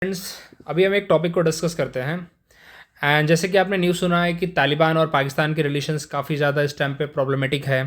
Friends, अभी हम एक टॉपिक को डिस्कस करते हैं। एंड जैसे कि आपने न्यूज़ सुना है कि तालिबान और पाकिस्तान के रिलेशंस काफ़ी ज़्यादा इस टाइम पे प्रॉब्लमेटिक है।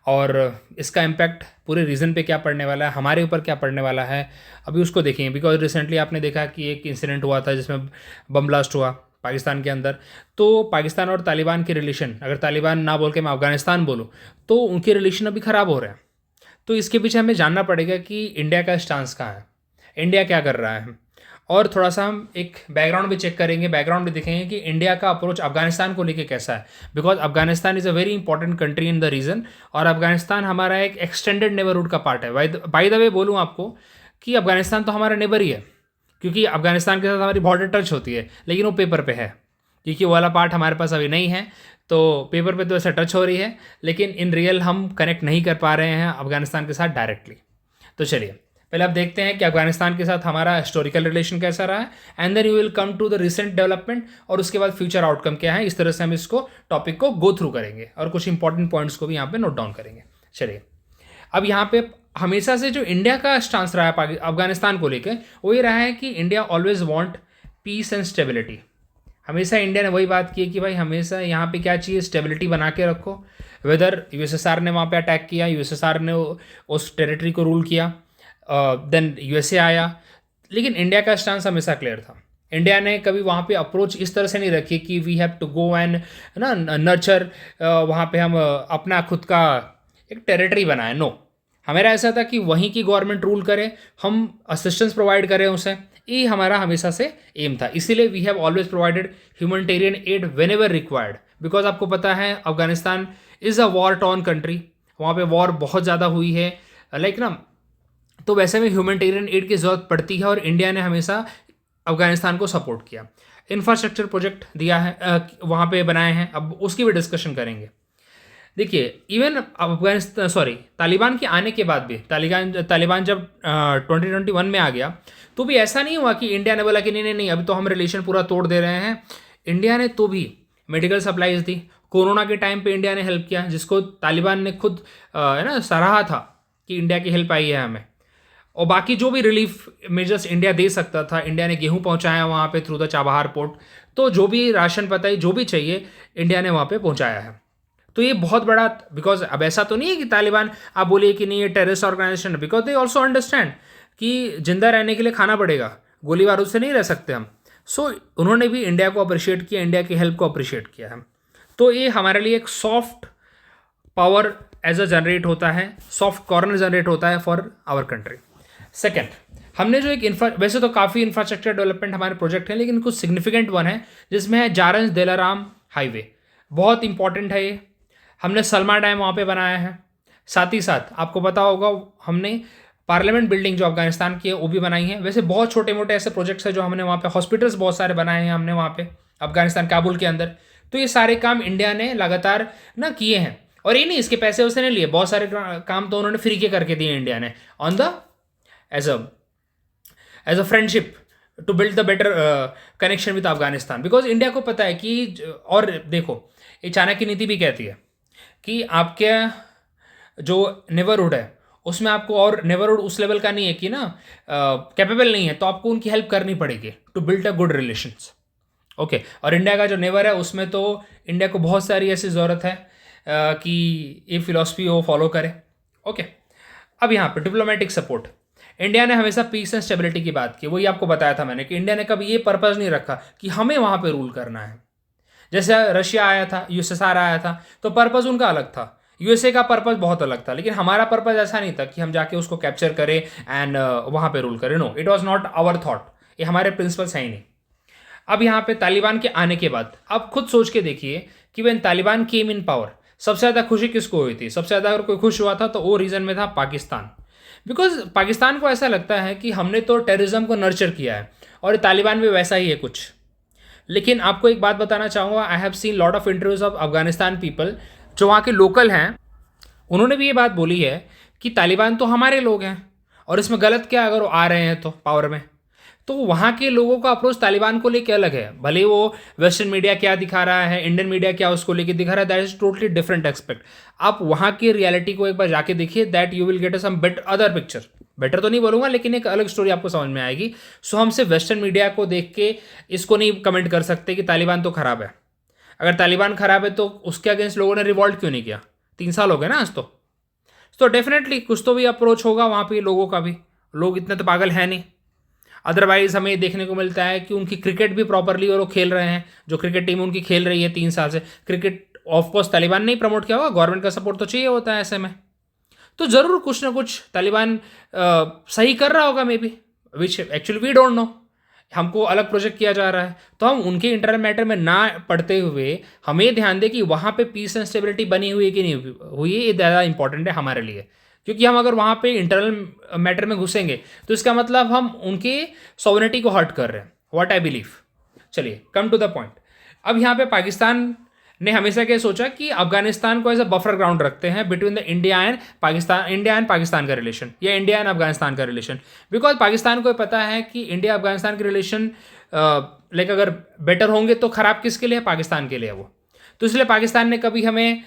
और इसका इम्पैक्ट पूरे रीजन पे क्या पड़ने वाला है, हमारे ऊपर क्या पड़ने वाला है, अभी उसको देखेंगे। बिकॉज रिसेंटली आपने देखा कि एक इंसिडेंट हुआ था जिसमें बम ब्लास्ट हुआ पाकिस्तान के अंदर। तो पाकिस्तान और तालिबान के रिलेशन, अगर तालिबान ना बोल के मैं अफगानिस्तान बोलूँ, तो उनके रिलेशन अभी ख़राब हो रहे हैं। तो इसके पीछे हमें जानना पड़ेगा कि इंडिया का स्टांस कहाँ है, इंडिया क्या कर रहा है। और थोड़ा सा हम एक बैकग्राउंड भी चेक करेंगे, बैकग्राउंड भी देखेंगे कि इंडिया का अप्रोच अफगानिस्तान को लेके कैसा है। Because Afghanistan is a very important country in the region, और अफगानिस्तान हमारा एक एक्सटेंडेड नेबरहुड का पार्ट है। बाय द वे बोलूँ आपको कि अफगानिस्तान तो हमारा नेबर ही है, क्योंकि अफगानिस्तान के साथ हमारी बॉर्डर टच होती है, लेकिन वो पेपर पे है, क्योंकि वो वाला पार्ट हमारे पास अभी नहीं है। तो पेपर पे तो ऐसा टच हो रही है, लेकिन इन रियल हम कनेक्ट नहीं कर पा रहे हैं अफगानिस्तान के साथ डायरेक्टली। तो चलिए पहले आप देखते हैं कि अफगानिस्तान के साथ हमारा हिस्टोरिकल रिलेशन कैसा रहा है, and then you will come to the recent development, और उसके बाद फ्यूचर आउटकम क्या है। इस तरह से हम इसको टॉपिक को गो थ्रू करेंगे और कुछ इंपॉर्टेंट पॉइंट्स को भी यहाँ पे नोट डाउन करेंगे। चलिए, अब यहाँ पे हमेशा से जो इंडिया का स्टांस रहा है अफगानिस्तान को लेकर, वो ये रहा है कि India always want piece and stability. हमेशा इंडिया ने वही बात की है कि भाई हमेशा यहाँ पे क्या चाहिए, स्टेबिलिटी बना के रखो। वेदर यूएसएसआर ने वहाँ पे अटैक किया, यूएसएसआर ने उस टेरिटरी को रूल किया, देन यूएसए आया, लेकिन इंडिया का स्टांस हमेशा क्लियर था। इंडिया ने कभी वहाँ पे अप्रोच इस तरह से नहीं रखी कि we have to go and ना नर्चर, वहाँ पे हम अपना खुद का एक टेरिटरी बनाए। नो, हमारा ऐसा था कि वहीं की गवर्नमेंट रूल करे, हम असिस्टेंस प्रोवाइड करें उसे, ये हमारा हमेशा से एम था। इसीलिए we have always provided humanitarian aid whenever required. Because आपको पता है Afghanistan is a war torn country, वहाँ पे वॉर बहुत ज़्यादा हुई है, लाइक ना। तो वैसे में ह्यूमनिटेरियन एड की ज़रूरत पड़ती है, और इंडिया ने हमेशा अफगानिस्तान को सपोर्ट किया। इंफ्रास्ट्रक्चर प्रोजेक्ट दिया है, वहाँ पे बनाए हैं, अब उसकी भी डिस्कशन करेंगे। देखिए, इवन अफगानिस्तान तालिबान के आने के बाद भी, तालिबान जब 2021 में आ गया, तो भी ऐसा नहीं हुआ कि इंडिया ने बोला कि नहीं नहीं नहीं अभी तो हम रिलेशन पूरा तोड़ दे रहे हैं। इंडिया ने तो भी मेडिकल सप्लाईज दी। कोरोना के टाइम पे इंडिया ने हेल्प किया, जिसको तालिबान ने खुद है ना सराहा था कि इंडिया की हेल्प आई है हमें। और बाकी जो भी रिलीफ मेजर्स इंडिया दे सकता था, इंडिया ने गेहूं पहुंचाया वहाँ पे थ्रू द चाबहार पोर्ट। तो जो भी राशन पता है, जो भी चाहिए, इंडिया ने वहाँ पे पहुंचाया है। तो ये बहुत बड़ा, बिकॉज अब ऐसा तो नहीं है कि तालिबान आप बोलिए कि नहीं ये टेररिस्ट ऑर्गेनाइजेशन है, बिकॉज दे ऑल्सो अंडरस्टैंड कि जिंदा रहने के लिए खाना पड़ेगा, गोली बारूद से नहीं रह सकते हम। सो उन्होंने भी इंडिया को अप्रिशिएट किया, इंडिया की हेल्प को अप्रिशिएट किया है। तो ये हमारे लिए एक soft power as a generate होता है, सॉफ्ट कॉर्नर जनरेट होता है फॉर आवर कंट्री। सेकेंड, हमने जो एक वैसे तो काफ़ी इंफ्रास्ट्रक्चर डेवलपमेंट हमारे प्रोजेक्ट हैं, लेकिन कुछ सिग्निफिकेंट वन है जिसमें है जारंज दिलाराम हाईवे। बहुत इंपॉर्टेंट है ये। हमने सलमा डैम वहाँ पे बनाया है। साथ ही साथ आपको पता होगा हमने पार्लियामेंट बिल्डिंग जो अफगानिस्तान की है वो भी बनाई है। वैसे बहुत छोटे मोटे ऐसे प्रोजेक्ट्स हैं जो हमने वहाँ पे, हॉस्पिटल्स बहुत सारे बनाए हैं हमने वहाँ पे अफगानिस्तान काबुल के अंदर। तो ये सारे काम इंडिया ने लगातार ना किए हैं, और ये नहीं इसके पैसे उसने नहीं लिए, बहुत सारे काम तो उन्होंने फ्री के करके दिए इंडिया ने, on the as a friendship to build the better connection with Afghanistan. Because India को पता है कि, और देखो ये चाणक्य नीति भी कहती है कि आपके जो नेबरहुड है उसमें आपको, और नेबरहुड उस लेवल का नहीं है कि ना कैपेबल नहीं है, तो आपको उनकी हेल्प करनी पड़ेगी to build a good relations. Okay, और इंडिया का जो नेबर है उसमें तो इंडिया को बहुत सारी ऐसी ज़रूरत है कि ये फिलॉसफी वो फॉलो करे। ओके, अब यहाँ पर डिप्लोमेटिक सपोर्ट, इंडिया ने हमेशा पीस एंड स्टेबिलिटी की बात की। वही आपको बताया था मैंने कि इंडिया ने कभी ये पर्पज़ नहीं रखा कि हमें वहाँ पे रूल करना है। जैसे रशिया आया था, यूएसएसआर आया था, तो पर्पज़ उनका अलग था, यूएसए का पर्पज़ बहुत अलग था, लेकिन हमारा पर्पज़ ऐसा नहीं था कि हम जाके उसको कैप्चर करें एंड वहाँ पे रूल करें। No, it was not our thought, ये हमारे प्रिंसिपल्स हैं ही नहीं। अब यहाँ पे तालिबान के आने के बाद आप खुद सोच के देखिए कि when Taliban came in power, सबसे ज़्यादा खुशी किसको हुई थी? सबसे ज़्यादा अगर कोई खुश हुआ था तो वो रीज़न में था पाकिस्तान। बिकॉज पाकिस्तान को ऐसा लगता है कि हमने तो टेररिज्म को नर्चर किया है, और तालिबान भी वैसा ही है कुछ। लेकिन आपको एक बात बताना चाहूँगा, I have seen lot of interviews of Afghanistan people जो वहाँ के लोकल हैं, उन्होंने भी ये बात बोली है कि तालिबान तो हमारे लोग हैं, और इसमें गलत क्या अगर वो आ रहे हैं तो पावर में। तो वहाँ के लोगों का अप्रोच तालिबान को लेके अलग है, भले वो वेस्टर्न मीडिया क्या दिखा रहा है, इंडियन मीडिया क्या उसको लेके दिखा रहा है, that is totally different expect. आप वहाँ की रियलिटी को एक बार जाके देखिए, that you will get some bet other picture. Better तो नहीं बोलूँगा, लेकिन एक अलग स्टोरी आपको समझ में आएगी। सो हम सिर्फ वेस्टर्न मीडिया को देख के इसको नहीं कमेंट कर सकते कि तालिबान तो ख़राब है। अगर तालिबान ख़राब है तो उसके अगेंस्ट लोगों ने रिवॉल्ट क्यों नहीं किया? 3 साल हो गए ना आज तो डेफिनेटली कुछ तो भी अप्रोच होगा वहाँ पे लोगों का भी। लोग इतने तो पागल है नहीं। अदरवाइज हमें देखने को मिलता है कि उनकी क्रिकेट भी प्रॉपरली और वो खेल रहे हैं। जो क्रिकेट टीम उनकी खेल रही है 3 साल से, क्रिकेट ऑफकोर्स तालिबान ने ही प्रमोट किया होगा, गवर्नमेंट का सपोर्ट तो चाहिए होता है ऐसे में। तो ज़रूर कुछ ना कुछ तालिबान सही कर रहा होगा maybe, which actually we don't know. हमको अलग प्रोजेक्ट किया जा रहा है तो हम उनके इंटरनल मैटर में ना पढ़ते हुए हमें ध्यान दें कि वहाँ पे पीस एंड स्टेबिलिटी बनी हुई है कि नहीं हुई है। ये ज़्यादा इंपॉर्टेंट है हमारे लिए, क्योंकि हम अगर वहाँ पे इंटरनल मैटर में घुसेंगे तो इसका मतलब हम उनके सॉवरेनिटी को हर्ट कर रहे हैं, व्हाट आई बिलीव। चलिए कम टू द पॉइंट। अब यहाँ पे पाकिस्तान ने हमेशा क्या सोचा कि अफगानिस्तान को एज अ बफर ग्राउंड रखते हैं between the India and Pakistan का रिलेशन, या इंडिया एंड अफगानिस्तान का रिलेशन। बिकॉज पाकिस्तान को पता है कि इंडिया अफगानिस्तान के रिलेशन लाइक अगर बेटर होंगे तो ख़राब किसके लिए है? पाकिस्तान के लिए है वो। तो इसलिए पाकिस्तान ने कभी हमें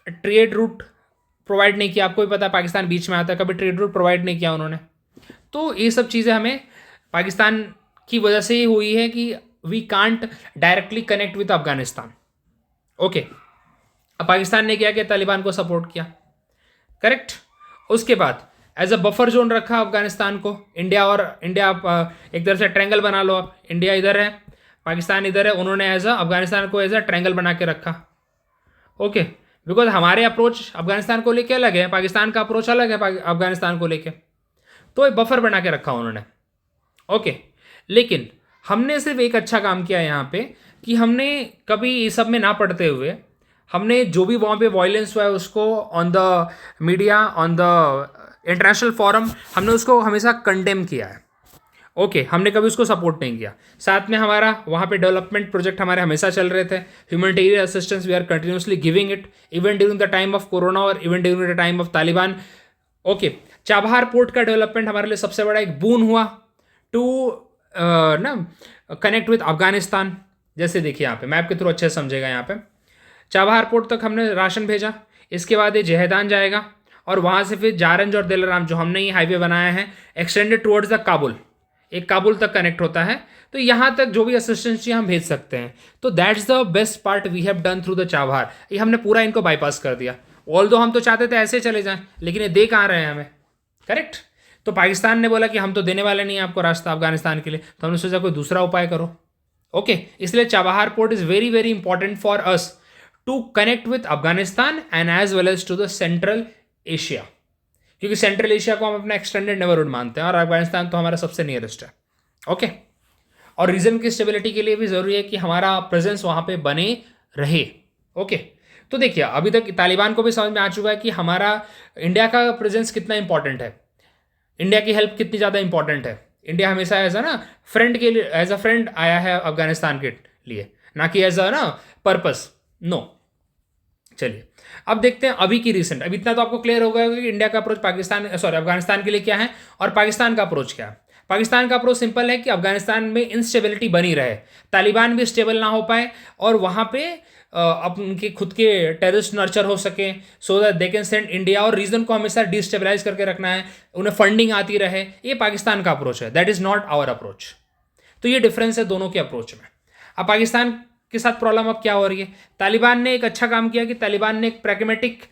ट्रेड रूट प्रोवाइड नहीं किया। आपको भी पता है पाकिस्तान बीच में आता है, कभी ट्रेड रूट प्रोवाइड नहीं किया उन्होंने। तो ये सब चीज़ें हमें पाकिस्तान की वजह से ही हुई है कि we can't directly connect with Afghanistan. Okay, अब पाकिस्तान ने क्या किया? तालिबान को सपोर्ट किया, करेक्ट। उसके बाद एज अ बफर जोन रखा अफगानिस्तान को। इंडिया एक तरह से ट्रायंगल बना लो आप, इंडिया इधर है, पाकिस्तान इधर है, उन्होंने एज अ अफगानिस्तान को एज अ ट्रायंगल बना के रखा। ओके, बिकॉज हमारे अप्रोच अफगानिस्तान को लेके अलग है, पाकिस्तान का अप्रोच अलग है अफगानिस्तान को लेके, तो एक बफर बना के रखा उन्होंने। ओके, लेकिन हमने सिर्फ एक अच्छा काम किया यहाँ पे कि हमने कभी ये सब में ना पढ़ते हुए हमने जो भी वहाँ पे वायलेंस हुआ है उसको on the media, on the international forum, हमने उसको हमेशा कंडेम किया है। ओके, हमने कभी उसको सपोर्ट नहीं किया। साथ में हमारा वहाँ पे डेवलपमेंट प्रोजेक्ट हमारे हमेशा चल रहे थे। Humanitarian assistance we are continuously giving it, even during the time of corona और even during the time of Taliban. Okay, Chabahar port का डेवलपमेंट हमारे लिए सबसे बड़ा एक बून हुआ टू ना कनेक्ट विद अफगानिस्तान। जैसे देखिए यहाँ पे मैप के थ्रू अच्छे से समझेगा। यहाँ पे चाबहार पोर्ट तक हमने राशन भेजा, इसके बाद ये जहेदान जाएगा और वहाँ से फिर जारंज और दिलराम जो हमने ये हाईवे बनाया है एक्सटेंडेड टुवर्ड्स द काबुल, एक काबुल तक कनेक्ट होता है। तो यहाँ तक जो भी असिस्टेंस चाहिए हम भेज सकते हैं। तो that's the best part we have done through the Chabahar. ये हमने पूरा इनको बाईपास कर दिया। ऑल्दो हम तो चाहते थे ऐसे चले जाएं, लेकिन ये दे कहाँ रहे हैं हमें, करेक्ट। तो पाकिस्तान ने बोला कि हम तो देने वाले नहीं हैं आपको रास्ता अफगानिस्तान के लिए, तो हमने सोचा कोई दूसरा उपाय करो। ओके, इसलिए Chabahar port is very very important for us to connect with Afghanistan and as well as to the central Asia, क्योंकि सेंट्रल एशिया को हम अपना एक्सटेंडेड नेबरहुड मानते हैं और अफगानिस्तान तो हमारा सबसे नियरेस्ट है। ओके, और रीजन की स्टेबिलिटी के लिए भी ज़रूरी है कि हमारा प्रेजेंस वहाँ पे बने रहे। ओके, तो देखिए अभी तक तालिबान को भी समझ में आ चुका है कि हमारा इंडिया का प्रेजेंस कितना इंपॉर्टेंट है, इंडिया की हेल्प कितनी ज़्यादा इंपॉर्टेंट है। इंडिया हमेशा एज अ ना फ्रेंड के लिए, एज अ फ्रेंड आया है अफगानिस्तान के लिए, ना कि एज अ ना पर्पस, नो। चलिए अब देखते हैं अभी की रिसेंट। अब इतना तो आपको क्लियर हो गया कि इंडिया का अप्रोच अफगानिस्तान के लिए क्या है और पाकिस्तान का अप्रोच क्या है। पाकिस्तान का अप्रोच सिंपल है कि अफगानिस्तान में इंस्टेबिलिटी बनी रहे, तालिबान भी स्टेबल ना हो पाए और वहाँ पे अब उनके खुद के टेररिस्ट नर्चर हो सके, so that they can send India, और रीजन को हमेशा डिस्टेबलाइज करके रखना है, उन्हें फंडिंग आती रहे। ये पाकिस्तान का अप्रोच है, that is not our approach. तो ये डिफरेंस है दोनों के अप्रोच में। अब पाकिस्तान के साथ प्रॉब्लम अब क्या हो रही है? तालिबान ने एक अच्छा काम किया कि तालिबान ने एक प्रैग्मेटिक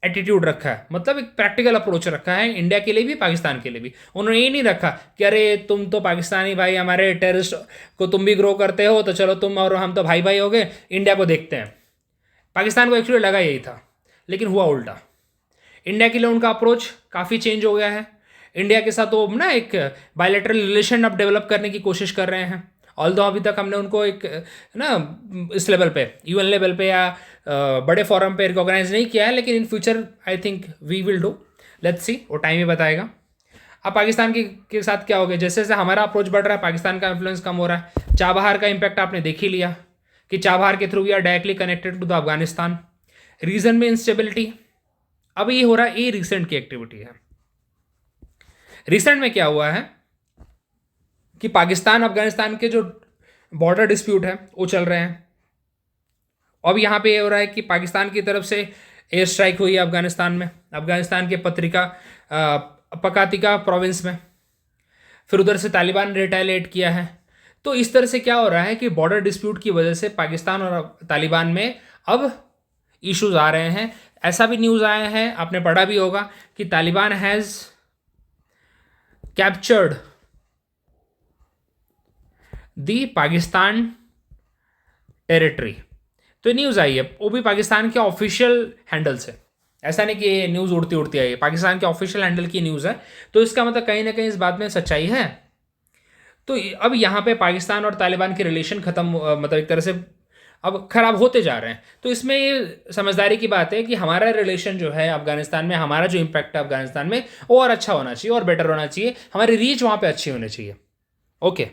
एटीट्यूड रखा है, मतलब एक प्रैक्टिकल अप्रोच रखा है इंडिया के लिए भी पाकिस्तान के लिए भी। उन्होंने ये नहीं रखा कि अरे तुम तो पाकिस्तानी भाई, हमारे टेररिस्ट को तुम भी ग्रो करते हो तो चलो तुम और हम तो भाई भाई हो गए, इंडिया को देखते हैं। पाकिस्तान को एक्चुअली लगा यही था, लेकिन हुआ उल्टा। इंडिया के लिए उनका अप्रोच काफ़ी चेंज हो गया है। इंडिया के साथ वो ना एक बायलैटरल रिलेशन अब डेवलप करने की कोशिश कर रहे हैं। ऑल्दो अभी तक हमने उनको एक ना इस लेवल पे, यूएन लेवल पे या बड़े फॉरम पे रिकॉग्नाइज नहीं किया है, लेकिन in future I think we will do, let's see, वो टाइम ही बताएगा। अब पाकिस्तान के साथ क्या हो गया, जैसे जैसे हमारा अप्रोच बढ़ रहा है पाकिस्तान का इन्फ्लुएंस कम हो रहा है। चाबहार का इम्पैक्ट आपने देख ही लिया कि चाबहार के through we are directly connected to the Afghanistan. Region में इंस्टेबिलिटी, अब ये हो रहा है, ये रिसेंट की एक्टिविटी है। रिसेंट में क्या हुआ है कि पाकिस्तान अफगानिस्तान के जो बॉर्डर डिस्प्यूट है वो चल रहे हैं। अब यहाँ पे ये हो रहा है कि पाकिस्तान की तरफ से एयर स्ट्राइक हुई है अफगानिस्तान में। अफगानिस्तान के पत्रिका पकातिका प्रोविंस में, फिर उधर से तालिबान ने रिटेलिएट किया है। तो इस तरह से क्या हो रहा है कि बॉर्डर डिस्प्यूट की वजह से पाकिस्तान और तालिबान में अब इश्यूज आ रहे हैं। ऐसा भी न्यूज़ आया है, आपने पढ़ा भी होगा, कि Taliban has captured the Pakistan territory. तो न्यूज़ आई है, वो भी पाकिस्तान के ऑफिशियल हैंडल से, ऐसा नहीं कि ये न्यूज़ उड़ती उड़ती आई है, पाकिस्तान के ऑफिशियल हैंडल की न्यूज़ है। तो इसका मतलब कहीं ना कहीं इस बात में सच्चाई है। तो अब यहाँ पे पाकिस्तान और तालिबान के रिलेशन ख़त्म, मतलब एक तरह से अब ख़राब होते जा रहे हैं। तो इसमें ये समझदारी की बात है कि हमारा रिलेशन जो है अफगानिस्तान में, हमारा जो इम्पैक्ट है अफगानिस्तान में, वो और अच्छा होना चाहिए और बेटर होना चाहिए, हमारी रीच वहाँ पे अच्छी होनी चाहिए। ओके,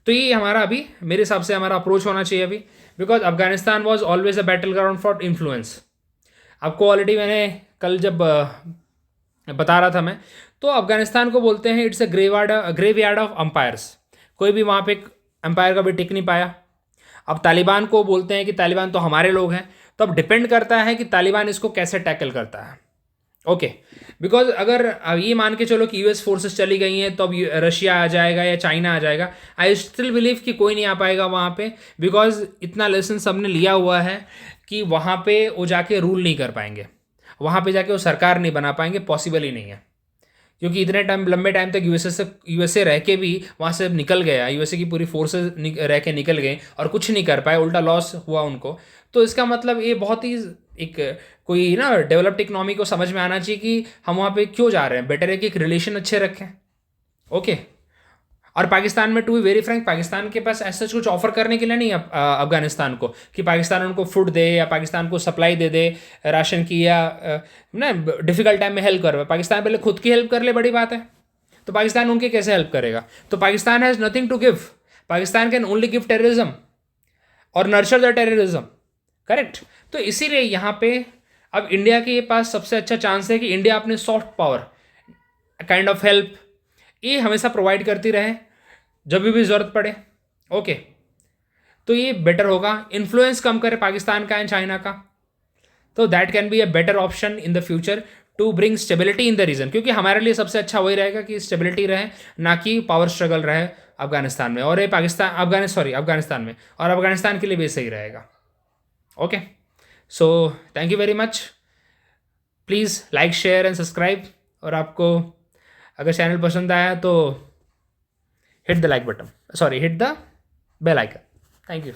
तो ये हमारा अभी, मेरे हिसाब से हमारा अप्रोच होना चाहिए अभी, because Afghanistan was always a battle ground for influence. आपको ऑलरेडी मैंने कल जब बता रहा था मैं, तो अफगानिस्तान को बोलते हैं it's a graveyard of umpires. कोई भी वहाँ पे एम्पायर का भी टिक नहीं पाया। अब तालिबान को बोलते हैं कि तालिबान तो हमारे लोग हैं। तो अब डिपेंड करता है कि तालिबान इसको कैसे टैकल करता है। ओके, बिकॉज अगर अब ये मान के चलो कि यूएस फोर्सेस चली गई हैं तो अब रशिया आ जाएगा या चाइना आ जाएगा, आई स्टिल बिलीव कि कोई नहीं आ पाएगा वहाँ पे, बिकॉज इतना लेसन सबने लिया हुआ है कि वहाँ पे वो जाके रूल नहीं कर पाएंगे, वहाँ पे जाके वो सरकार नहीं बना पाएंगे, पॉसिबल ही नहीं है। क्योंकि इतने टाइम, लंबे टाइम तक यूएसए रह के भी वहाँ से निकल गया, यूएसए की पूरी फोर्सेस रह के निकल गए और कुछ नहीं कर पाए, उल्टा लॉस हुआ उनको। तो इसका मतलब ये बहुत ही एक कोई ना डेवलप्ड इकोनॉमी को समझ में आना चाहिए कि हम वहाँ पे क्यों जा रहे हैं। बेटर है कि एक रिलेशन अच्छे रखें। ओके, और पाकिस्तान में, to be very frank, Pakistan के पास ऐसा कुछ ऑफर करने के लिए नहीं है अफगानिस्तान को, कि पाकिस्तान उनको फूड दे या पाकिस्तान को सप्लाई दे दे राशन की, या ना डिफिकल्ट टाइम में हेल्प कर। पाकिस्तान पहले खुद की हेल्प कर ले, बड़ी बात है। तो पाकिस्तान उनके कैसे हेल्प करेगा? तो Pakistan has nothing to give. Pakistan can only give terrorism और नर्चर द टेररिज्म, करेक्ट। तो इसीलिए यहाँ पे अब इंडिया के पास सबसे अच्छा चांस है कि इंडिया अपने soft power, kind of help, ये हमेशा प्रोवाइड करती रहे जब भी ज़रूरत पड़े। ओके, तो ये बेटर होगा, इन्फ्लुएंस कम करे पाकिस्तान का एंड चाइना का। तो that can be a better option in the future to bring stability in the region, क्योंकि हमारे लिए सबसे अच्छा वही रहेगा कि स्टेबिलिटी रहे, ना कि पावर स्ट्रगल रहे अफगानिस्तान में, और ये अफगानिस्तान में, और अफगानिस्तान के लिए भी सही रहेगा। Okay, so thank you very much. Please like, share and subscribe. और आपको अगर चैनल पसंद आया तो hit the like button, hit the bell icon. Thank you.